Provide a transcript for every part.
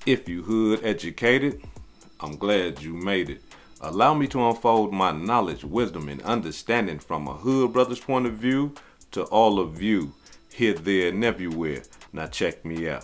If you hood educated, I'm glad you made it. Allow me to unfold my knowledge, wisdom, and understanding from a hood brother's point of view to all of you, here, there, and everywhere. Now check me out.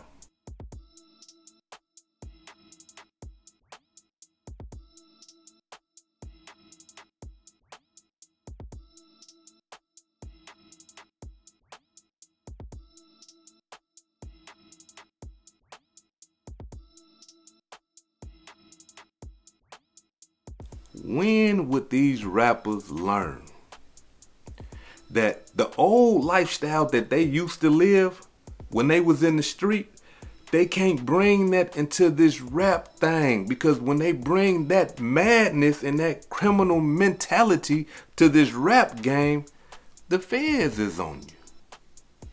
When would these rappers learn that the old lifestyle that they used to live when they was in the street, they can't bring that into this rap thing? Because when they bring that madness and that criminal mentality to this rap game, the feds is on you.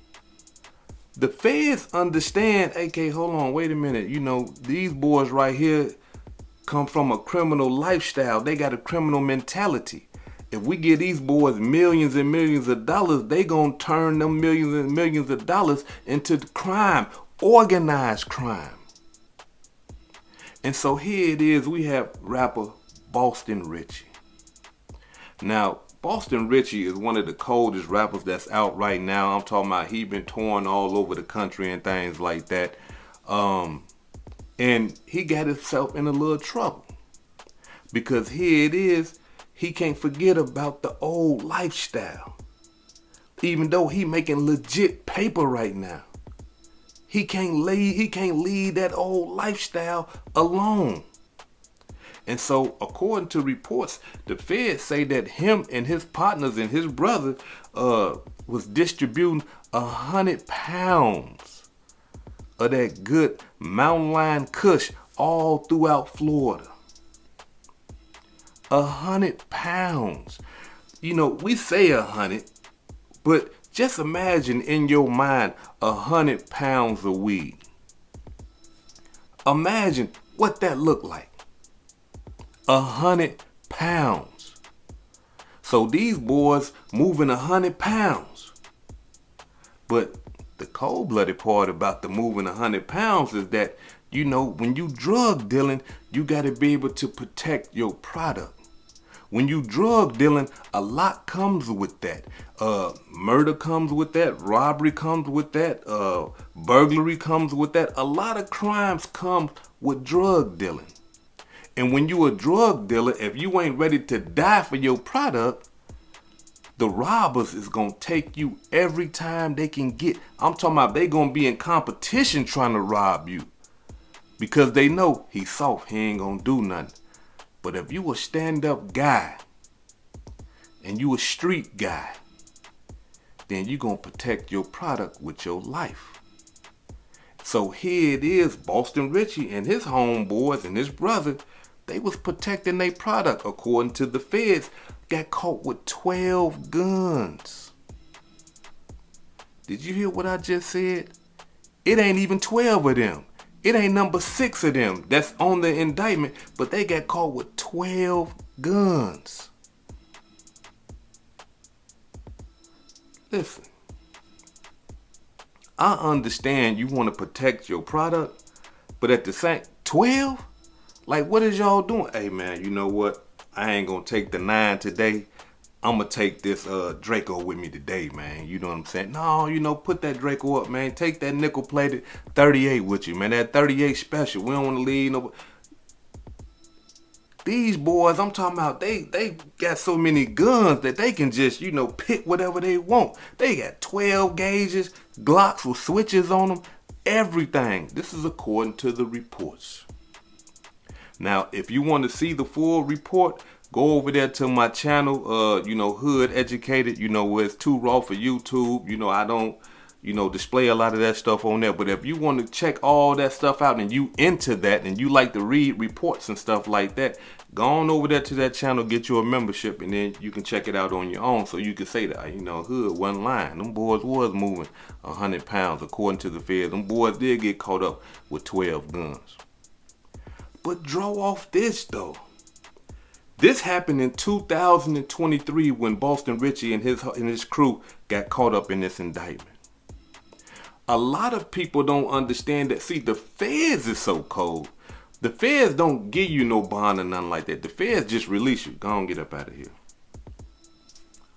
The feds understand, AK, hold on, wait a minute. These boys right here come from a criminal lifestyle. They got a criminal mentality. If we give these boys millions and millions of dollars, they gonna turn them millions and millions of dollars into crime, organized crime. And so here it is, we have rapper Boston Richie. Now, Boston Richie is one of the coldest rappers that's out right now. I'm talking about he been touring all over the country and things like that. And he got himself in a little trouble. Because here it is, he can't forget about the old lifestyle. Even though he making legit paper right now. He can't leave that old lifestyle alone. And so, according to reports, the feds say that him and his partners and his brother was distributing 100 pounds of that good mountain lion kush all throughout Florida. 100 pounds. We say 100, but just imagine in your mind 100 pounds of weed. Imagine what that looked like. 100 pounds. So these boys moving 100 pounds. But the cold-blooded part about the moving 100 pounds is that, when you drug dealing, you got to be able to protect your product. When you drug dealing, a lot comes with that. Murder comes with that. Robbery comes with that. Burglary comes with that. A lot of crimes come with drug dealing. And when you a drug dealer, if you ain't ready to die for your product, the robbers is going to take you every time they can get. I'm talking about they going to be in competition trying to rob you. Because they know he's soft, he ain't going to do nothing. But if you a stand-up guy and you a street guy, then you going to protect your product with your life. So here it is, Boston Richie and his homeboys and his brother, they was protecting their product. According to the feds, got caught with 12 guns. Did you hear what I just said? It ain't even 12 of them. It ain't number 6 of them that's on the indictment, but they got caught with 12 guns. Listen, I understand you want to protect your product, but at the same 12? Like, what is y'all doing? Hey man, you know what? I ain't gonna take the 9 today. I'm gonna take this Draco with me today, man. You know what I'm saying? No, put that Draco up, man. Take that nickel-plated 38 with you, man. That 38 special. We don't want to leave no. These boys, I'm talking about, they got so many guns that they can just, pick whatever they want. They got 12 gauges, Glocks with switches on them, everything. This is according to the reports. Now, if you want to see the full report, go over there to my channel, Hood Educated, where it's too raw for YouTube. I don't, display a lot of that stuff on there. But if you want to check all that stuff out and you into that and you like to read reports and stuff like that, go on over there to that channel, get you a membership, and then you can check it out on your own. So you can say that, Hood wasn't lying. Them boys was moving 100 pounds according to the feds. Them boys did get caught up with 12 guns. But draw off this, though. This happened in 2023 when Boston Richie and his crew got caught up in this indictment. A lot of people don't understand that. See, the feds is so cold. The feds don't give you no bond or nothing like that. The feds just release you. Go on, get up out of here.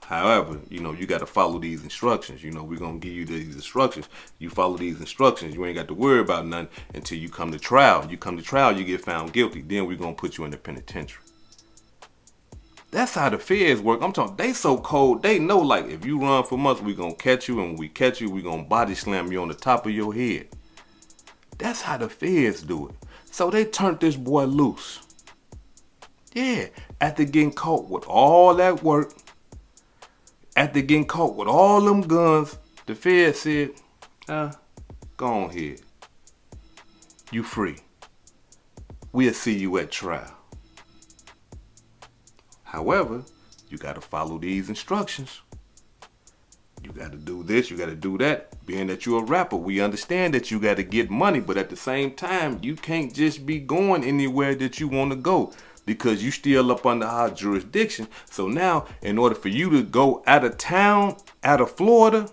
However, you got to follow these instructions. We're going to give you these instructions. You follow these instructions. You ain't got to worry about nothing until you come to trial. You come to trial, you get found guilty. Then we're going to put you in the penitentiary. That's how the feds work. I'm talking, they so cold. They know, like, if you run from us, we're going to catch you. And when we catch you, we're going to body slam you on the top of your head. That's how the feds do it. So they turned this boy loose. Yeah, after getting caught with all that work, after getting caught with all them guns, the feds said, go on ahead. You free. We'll see you at trial. However, you got to follow these instructions. You got to do this, you got to do that. Being that you're a rapper, we understand that you got to get money, but at the same time, you can't just be going anywhere that you want to go because you still up under our jurisdiction. So now, in order for you to go out of town, out of Florida,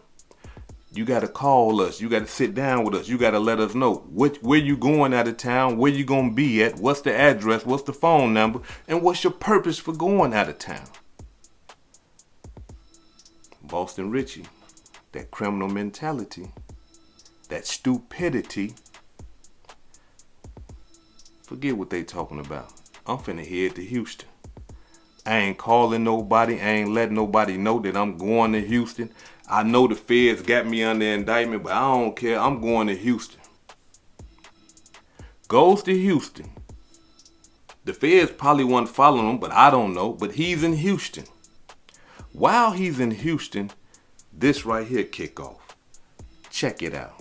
you got to call us. You got to sit down with us. You got to let us know where you going out of town, where you going to be at, what's the address, what's the phone number, and what's your purpose for going out of town. Boston Richie, that criminal mentality, that stupidity. Forget what they talking about. I'm finna head to Houston. I ain't calling nobody. I ain't letting nobody know that I'm going to Houston. I know the feds got me under indictment, but I don't care. I'm going to Houston. Goes to Houston. The feds probably wasn't following him, but I don't know. But he's in Houston. While he's in Houston, this right here kick off. Check it out.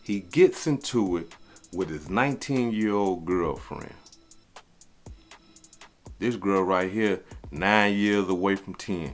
He gets into it with his 19-year-old girlfriend. This girl right here, 9 years away from 10.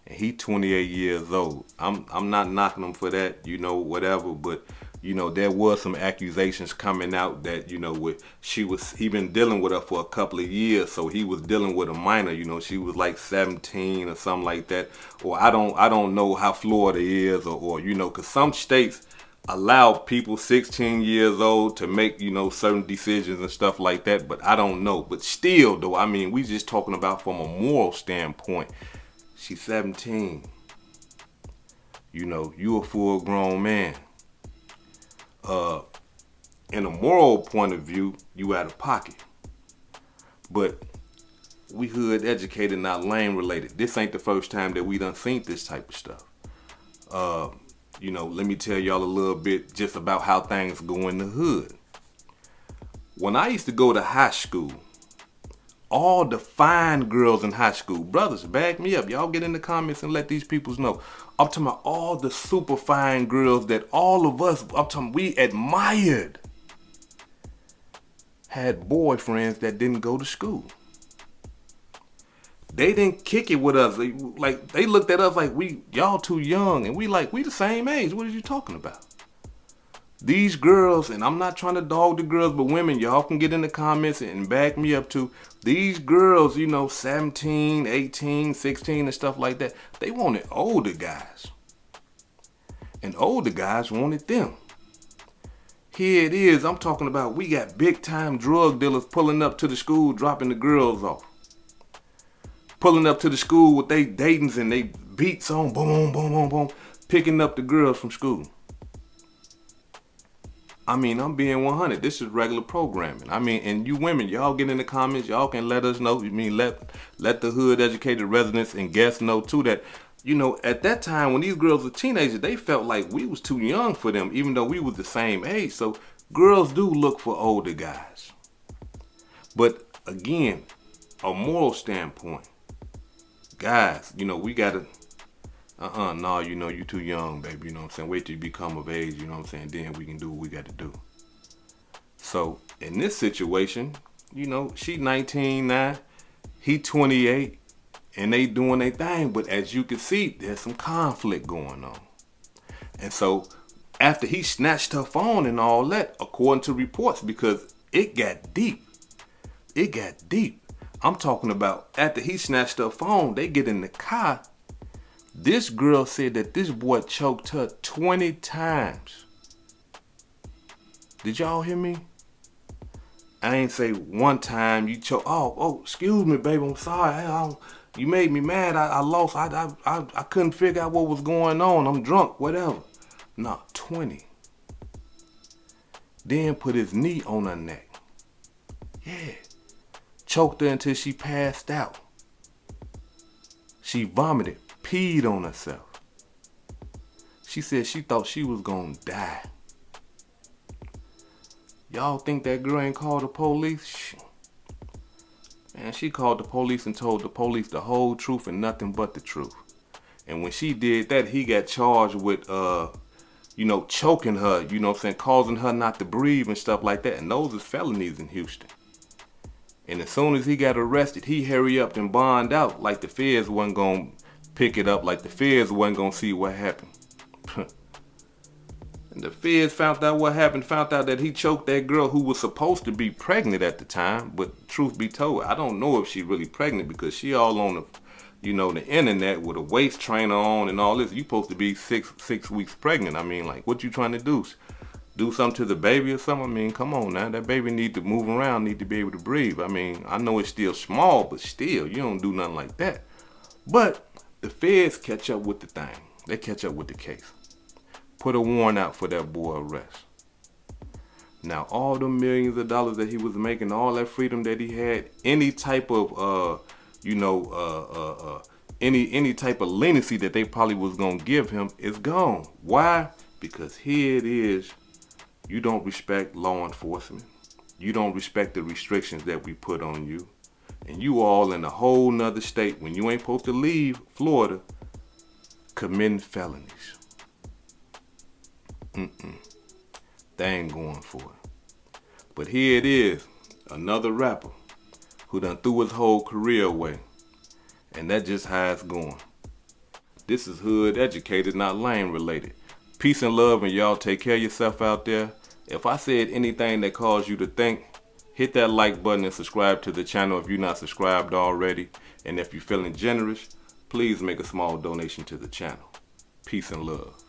And he 28 years old. I'm not knocking him for that, whatever, but there was some accusations coming out that, he been dealing with her for a couple of years, so he was dealing with a minor, she was like 17 or something like that. Or I don't know how Florida is or cause some states allow people 16 years old to make, certain decisions and stuff like that, but I don't know. But still though, we just talking about from a moral standpoint. She's 17. You a full grown man. In a moral point of view, you out of pocket. But we hood educated, not lane related. This ain't the first time that we done seen this type of stuff. Let me tell y'all a little bit just about how things go in the hood. When I used to go to high school, all the fine girls in high school, brothers, back me up. Y'all get in the comments and let these peoples know. I'm talking about all the super fine girls that all of us, we admired, had boyfriends that didn't go to school. They didn't kick it with us. They looked at us like y'all too young. And we the same age. What are you talking about? These girls, and I'm not trying to dog the girls, but women, y'all can get in the comments and back me up too. These girls, 17, 18, 16 and stuff like that, they wanted older guys. And older guys wanted them. Here it is. I'm talking about we got big time drug dealers pulling up to the school, dropping the girls off. Pulling up to the school with they datings and they beats on, boom, boom, boom, boom, picking up the girls from school. I'm being 100. This is regular programming. And you women, y'all get in the comments. Y'all can let us know. Let the hood educated residents and guests know too that, at that time when these girls were teenagers, they felt like we was too young for them, even though we was the same age. So girls do look for older guys. But again, a moral standpoint, guys, we gotta No, you know, you too young, baby, you know what I'm saying? Wait till you become of age, you know what I'm saying? Then we can do what we got to do. So, in this situation, you know, she 19 now, he 28, and they doing their thing. But as you can see, there's some conflict going on. And so, after he snatched her phone and all that, according to reports, because it got deep. It got deep. I'm talking about after he snatched her phone, they get in the car. This girl said that this boy choked her 20 times. Did y'all hear me? I ain't say one time you choke. Oh, excuse me, baby. I'm sorry. You made me mad. I lost. I couldn't figure out what was going on. I'm drunk. Whatever. Nah, 20. Then put his knee on her neck. Yeah. Choked her until she passed out. She vomited, peed on herself. She said she thought she was gonna die. Y'all think that girl ain't called the police? Man, she called the police and told the police the whole truth and nothing but the truth. And when she did that, he got charged with, choking her, you know what I'm saying, causing her not to breathe and stuff like that. And those is felonies in Houston. And as soon as he got arrested, he hurry up and bond out like the feds wasn't going to pick it up, like the feds wasn't going to see what happened. And the feds found out what happened, found out that he choked that girl who was supposed to be pregnant at the time. But truth be told, I don't know if she really pregnant because she all on the internet with a waist trainer on and all this. You supposed to be six weeks pregnant. I mean, like, what you trying to do? Do something to the baby or something? I mean, come on now. That baby need to move around, need to be able to breathe. I mean, I know it's still small, but still, you don't do nothing like that. But the feds catch up with the thing. They catch up with the case. Put a warrant out for that boy arrest. Now, all the millions of dollars that he was making, all that freedom that he had, any type of, any type of leniency that they probably was going to give him is gone. Why? Because here it is. You don't respect law enforcement. You don't respect the restrictions that we put on you. And you all in a whole nother state when you ain't supposed to leave Florida committing felonies. They ain't going for it. But here it is, another rapper who done threw his whole career away. And that's just how it's going. This is hood educated, not lane related. Peace and love, and y'all take care of yourself out there. If I said anything that caused you to think, hit that like button and subscribe to the channel if you're not subscribed already. And if you're feeling generous, please make a small donation to the channel. Peace and love.